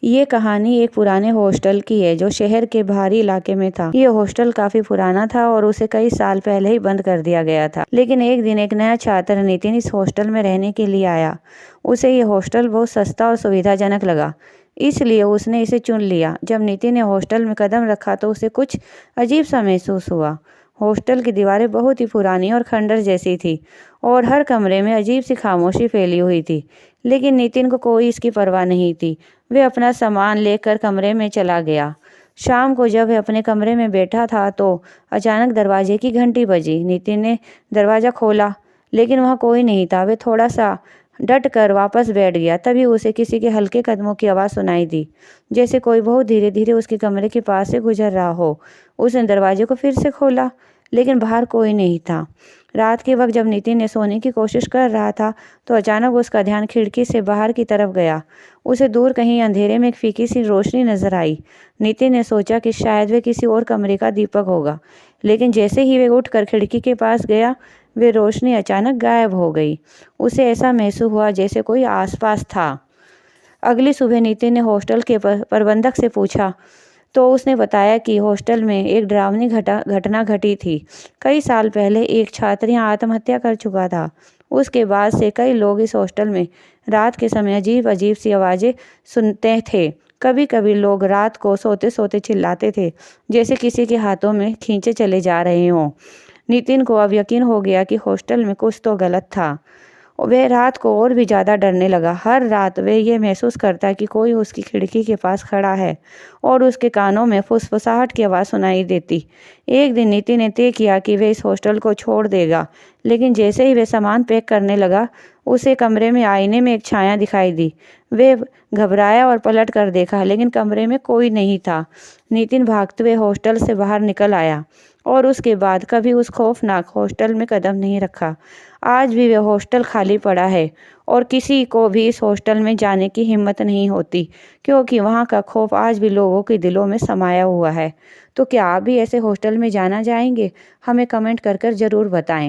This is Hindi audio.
ये कहानी एक पुराने हॉस्टल की है जो शहर के बाहरी इलाके में था। ये हॉस्टल काफी पुराना था और उसे कई साल पहले ही बंद कर दिया गया था। लेकिन एक दिन एक नया छात्र नितिन इस हॉस्टल में रहने के लिए आया। उसे ये हॉस्टल बहुत सस्ता और सुविधाजनक लगा, इसलिए उसने इसे चुन लिया। जब नितिन ने हॉस्टल में कदम रखा तो उसे कुछ अजीब सा महसूस हुआ। हॉस्टल की दीवारें बहुत ही पुरानी और खंडर जैसी थी और हर कमरे में अजीब सी खामोशी फैली हुई थी। लेकिन नितिन को कोई इसकी परवाह नहीं थी। वह अपना सामान लेकर कमरे में चला गया। शाम को जब वह अपने कमरे में बैठा था तो अचानक दरवाजे की घंटी बजी। नितिन ने दरवाज़ा खोला, लेकिन वहाँ कोई नहीं था। वह थोड़ा सा डट कर वापस बैठ गया। तभी उसे किसी के हल्के कदमों की आवाज़ सुनाई दी, जैसे कोई बहुत धीरे धीरे उसके कमरे के पास से गुजर रहा हो। उसने दरवाजे को फिर से खोला, लेकिन बाहर कोई नहीं था। रात के वक्त जब नितिन ने सोने की कोशिश कर रहा था तो अचानक उसका ध्यान खिड़की से बाहर की तरफ गया। उसे दूर कहीं अंधेरे में एक फीकी सी रोशनी नजर आई। नितिन ने सोचा कि शायद वह किसी और कमरे का दीपक होगा, लेकिन जैसे ही वह उठकर खिड़की के पास गया, वे रोशनी अचानक गायब हो गई। उसे ऐसा महसूस हुआ जैसे कोई आसपास था। अगली सुबह नितिन ने हॉस्टल के प्रबंधक से पूछा तो उसने बताया कि हॉस्टल में एक डरावनी घटना घटी थी। कई साल पहले एक छात्र यहाँ आत्महत्या कर चुका था। उसके बाद से कई लोग इस हॉस्टल में रात के समय अजीब अजीब सी आवाज़ें सुनते थे। कभी कभी लोग रात को सोते सोते चिल्लाते थे, जैसे किसी के हाथों में खींचे चले जा रहे हों। नितिन को अब यकीन हो गया कि हॉस्टल में कुछ तो गलत था। वह रात को और भी ज़्यादा डरने लगा। हर रात वह ये महसूस करता कि कोई उसकी खिड़की के पास खड़ा है और उसके कानों में फुसफुसाहट की आवाज़ सुनाई देती। एक दिन नितिन ने तय किया कि वह इस हॉस्टल को छोड़ देगा, लेकिन जैसे ही वह सामान पैक करने लगा, उसे कमरे में आईने में एक छाया दिखाई दी। वह घबराया और पलट कर देखा, लेकिन कमरे में कोई नहीं था। नितिन भागते हुए हॉस्टल से बाहर निकल आया और उसके बाद कभी उस खौफनाक हॉस्टल में कदम नहीं रखा। आज भी वह हॉस्टल खाली पड़ा है और किसी को भी इस हॉस्टल में जाने की हिम्मत नहीं होती, क्योंकि वहाँ का खौफ आज भी लोगों के दिलों में समाया हुआ है। तो क्या आप भी ऐसे हॉस्टल में जाना चाहेंगे? हमें कमेंट कर ज़रूर बताएं।